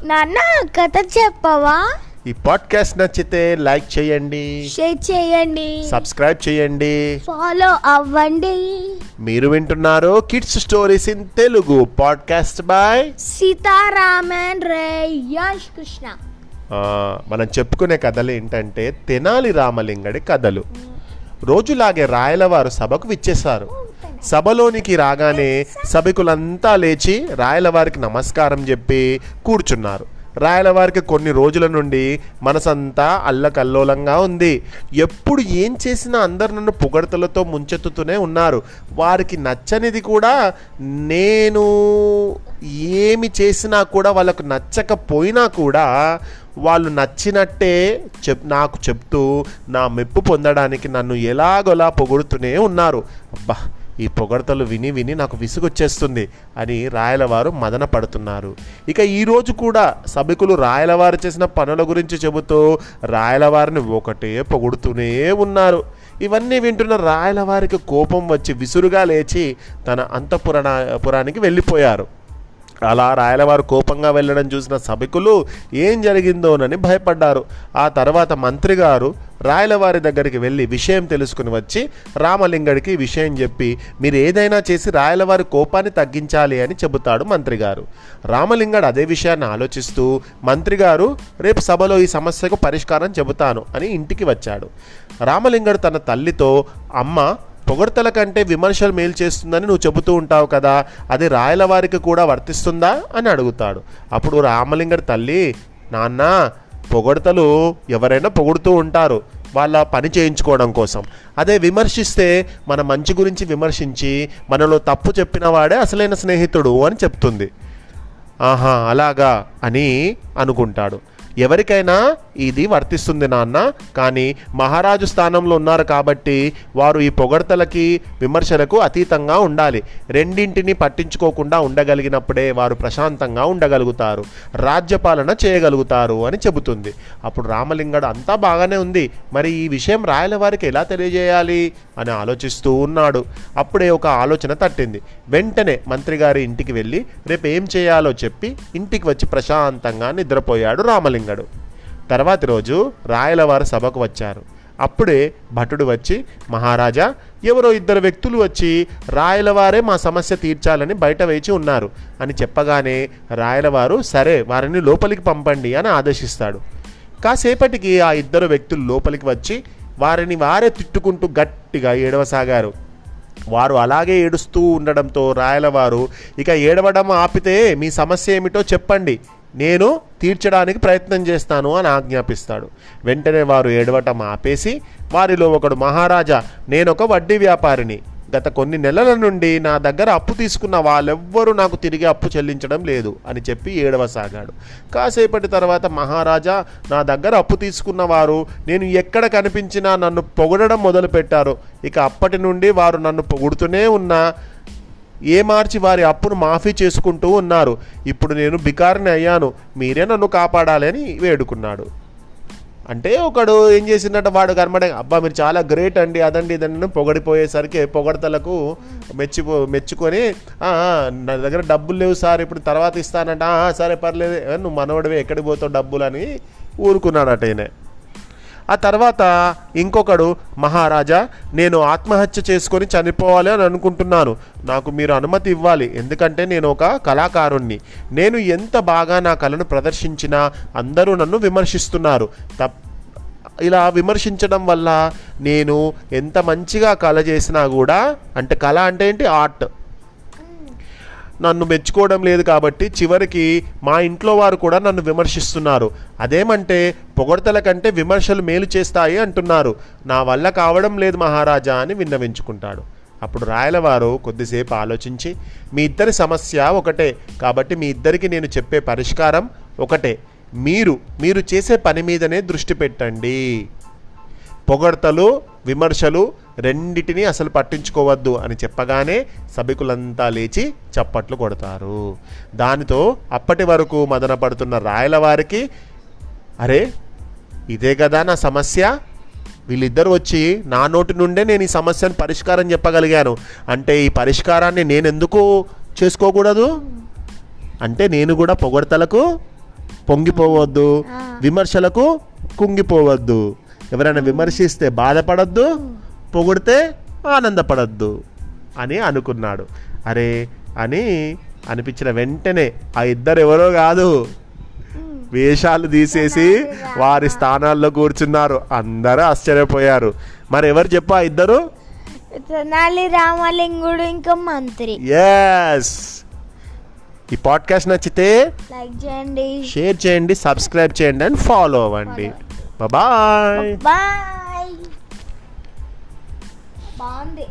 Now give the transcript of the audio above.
నాన్న కథ చెప్పవా? ఈ పాడ్కాస్ట్ నచ్చితే లైక్ చేయండి, షేర్ చేయండి, సబ్స్క్రైబ్ చేయండి, ఫాలో అవ్వండి. మీరు వింటున్నారు kids stories in Telugu podcast by Sitaraman Reyash Krishna. మనం చెప్పుకునే కథలు ఏంటంటే తెనాలి రామలింగడి కథలు. రోజులాగే రాయలవారు సభకు విచ్చేశారు. సభలోనికి రాగానే సభికులంతా లేచి రాయలవారికి నమస్కారం చెప్పి కూర్చున్నారు. రాయలవారికి కొన్ని రోజుల నుండి మనసంతా అల్లకల్లోలంగా ఉంది. ఎప్పుడు ఏం చేసినా అందరు నన్ను పొగడ్తలతో ముంచెత్తుతూనే ఉన్నారు. వారికి నచ్చనిది కూడా, నేను ఏమి చేసినా కూడా వాళ్ళకు నచ్చకపోయినా కూడా వాళ్ళు నచ్చినట్టే నాకు చెప్తూ నా మెప్పు పొందడానికి నన్ను ఎలాగోలా పొగుడుతూనే ఉన్నారు. అబ్బా, ఈ పొగడ్తలు విని విని నాకు విసుగొచ్చేస్తుంది అని రాయలవారు మదన పడుతున్నారు. ఇక ఈరోజు కూడా సభికులు రాయలవారు చేసిన పనుల గురించి చెబుతూ రాయలవారిని ఒకటే పొగుడుతూనే ఉన్నారు. ఇవన్నీ వింటున్న రాయలవారికి కోపం వచ్చి విసురుగా లేచి తన అంతఃపురానికి వెళ్ళిపోయారు. అలా రాయలవారు కోపంగా వెళ్ళడం చూసిన సభికులు ఏం జరిగిందోనని భయపడ్డారు. ఆ తర్వాత మంత్రి గారు రాయలవారి దగ్గరికి వెళ్ళి విషయం తెలుసుకుని వచ్చి రామలింగడికి విషయం చెప్పి మీరు ఏదైనా చేసి రాయలవారి కోపాన్ని తగ్గించాలి అని చెబుతాడు మంత్రి గారు. రామలింగడు అదే విషయాన్ని ఆలోచిస్తూ మంత్రి గారు రేపు సభలో ఈ సమస్యకు పరిష్కారం చెబుతాను అని ఇంటికి వచ్చాడు. రామలింగడు తన తల్లితో, అమ్మ, పొగడ్తల కంటే విమర్శలు మేలు చేస్తుందని నువ్వు చెబుతూ ఉంటావు కదా, అది రాయలవారికి కూడా వర్తిస్తుందా అని అడుగుతాడు. అప్పుడు రామలింగడి తల్లి, నాన్న, పొగడ్తలు ఎవరైనా పొగుడుతూ ఉంటారు వాళ్ళ పని చేయించుకోవడం కోసం. అదే విమర్శిస్తే మన మంచి గురించి విమర్శించి మనలో తప్పు చెప్పిన వాడే అసలైన స్నేహితుడు అని చెప్తుంది. ఆహా, అలాగా అని అనుకుంటాడు. ఎవరికైనా ఇది వర్తిస్తుంది నాన్న, కానీ మహారాజు స్థానంలో ఉన్నారు కాబట్టి వారు ఈ పొగడ్తలకి విమర్శలకు అతీతంగా ఉండాలి. రెండింటిని పట్టించుకోకుండా ఉండగలిగినప్పుడే వారు ప్రశాంతంగా ఉండగలుగుతారు, రాజ్యపాలన చేయగలుగుతారు అని చెబుతుంది. అప్పుడు రామలింగడు అంతా బాగానే ఉంది, మరి ఈ విషయం రాయలవారికి ఎలా తెలియజేయాలి అని ఆలోచిస్తూ ఉన్నాడు. అప్పుడే ఒక ఆలోచన తట్టింది. వెంటనే మంత్రి గారి ఇంటికి వెళ్ళి రేపు ఏం చేయాలో చెప్పి ఇంటికి వచ్చి ప్రశాంతంగా నిద్రపోయాడు రామలింగడు. తర్వాతి రోజు రాయలవారు సభకు వచ్చారు. అప్పుడే భటుడు వచ్చి, మహారాజా, ఎవరో ఇద్దరు వ్యక్తులు వచ్చి రాయలవారే మా సమస్య తీర్చాలని బయట వేచి ఉన్నారు అని చెప్పగానే రాయలవారు సరే వారిని లోపలికి పంపండి అని ఆదేశిస్తాడు. కాసేపటికి ఆ ఇద్దరు వ్యక్తులు లోపలికి వచ్చి వారిని వారే తిట్టుకుంటూ గట్టిగా ఏడవసాగారు. వారు అలాగే ఏడుస్తూ ఉండడంతో రాయలవారు, ఇక ఏడవడం ఆపితే మీ సమస్య ఏమిటో చెప్పండి, నేను తీర్చడానికి ప్రయత్నం చేస్తాను అని ఆజ్ఞాపిస్తాడు. వెంటనే వారు ఏడవటం ఆపేసి వారిలో ఒకడు, మహారాజా, నేనొక వడ్డీ వ్యాపారిని. గత కొన్ని నెలల నుండి నా దగ్గర అప్పు తీసుకున్న వాళ్ళెవ్వరూ నాకు తిరిగి అప్పు చెల్లించడం లేదు అని చెప్పి ఏడవసాగాడు. కాసేపటి తర్వాత, మహారాజా, నా దగ్గర అప్పు తీసుకున్న వారు నేను ఎక్కడ కనిపించినా నన్ను పొగడడం మొదలుపెట్టారు. ఇక అప్పటి నుండి వారు నన్ను పొగుడుతూనే ఉన్నా మార్చి వారి అప్పును మాఫీ చేసుకుంటూ ఉన్నారు. ఇప్పుడు నేను బికారిని అయ్యాను, మీరే నన్ను కాపాడాలి అని వేడుకున్నాడు. అంటే ఒకడు ఏం చేసిందట, వాడు కనబడే, అబ్బా మీరు చాలా గ్రేట్ అండి, అదండి ఇదండి పొగడిపోయేసరికి పొగడతలకు మెచ్చుకొని, నా దగ్గర డబ్బులు లేవు సార్, ఇప్పుడు తర్వాత ఇస్తానంట. సరే పర్లేదు, నువ్వు మనవడివే, ఎక్కడికి పోతావు డబ్బులు అని ఊరుకున్నాడట ఈయన. ఆ తర్వాత ఇంకొకడు, మహారాజా, నేను ఆత్మహత్య చేసుకొని చనిపోవాలి అని అనుకుంటున్నాను, నాకు మీరు అనుమతి ఇవ్వాలి, ఎందుకంటే నేను ఒక కళాకారుణ్ణి. నేను ఎంత బాగా నా కళను ప్రదర్శించినా అందరూ నన్ను విమర్శిస్తున్నారు. ఇలా విమర్శించడం వల్ల నేను ఎంత మంచిగా కళ చేసినా కూడా, అంటే కళ అంటే ఏంటి, ఆర్ట్, నన్ను మెచ్చుకోవడం లేదు కాబట్టి చివరికి మా ఇంట్లో వారు కూడా నన్ను విమర్శిస్తున్నారు. అదేమంటే పొగడ్తల కంటే విమర్శలు మేలు చేస్తాయి అంటున్నారు, నా వల్ల కావడం లేదు మహారాజా అని విన్నవించుకుంటాడు. అప్పుడు రాయలవారు కొద్దిసేపు ఆలోచించి, మీ ఇద్దరి సమస్య ఒకటే కాబట్టి మీ ఇద్దరికి నేను చెప్పే పరిష్కారం ఒకటే, మీరు చేసే పని మీదనే దృష్టి పెట్టండి. పొగడ్తలు విమర్శలు రెండిటిని అసలు పట్టించుకోవద్దు అని చెప్పగానే సభికులంతా లేచి చప్పట్లు కొడతారు. దానితో అప్పటి వరకు మదన పడుతున్న రాయలవారికి, అరే ఇదే కదా నా సమస్య, వీళ్ళిద్దరు వచ్చి నా నోటి నుండే నేను ఈ సమస్యను పరిష్కారం చెప్పగలిగాను, అంటే ఈ పరిష్కారాన్ని నేను ఎందుకు చేసుకోకూడదు, అంటే నేను కూడా పొగడ్తలకు పొంగిపోవద్దు, ఆ. విమర్శలకు కుంగిపోవద్దు. ఎవరైనా విమర్శిస్తే బాధపడద్దు, పొగిడితే ఆనందపడద్దు అని అనుకున్నాడు. అరే అని అనిపించిన వెంటనే ఆ ఇద్దరు ఎవరో కాదు, వేషాలు తీసేసి వారి స్థానాల్లో కూర్చున్నారు. అందరూ ఆశ్చర్యపోయారు. మరి ఎవరు చెప్పు ఆ ఇద్దరు? తెనాలి రామలింగుడు ఇంకా మంత్రి. ఎస్. ఈ పాడ్కాస్ట్ నచ్చితే లైక్ చేయండి, షేర్ చేయండి, సబ్స్క్రైబ్ చేయండి అండ్ ఫాలో అవ్వండి. బాయ్. బాయ్. బాగుంది.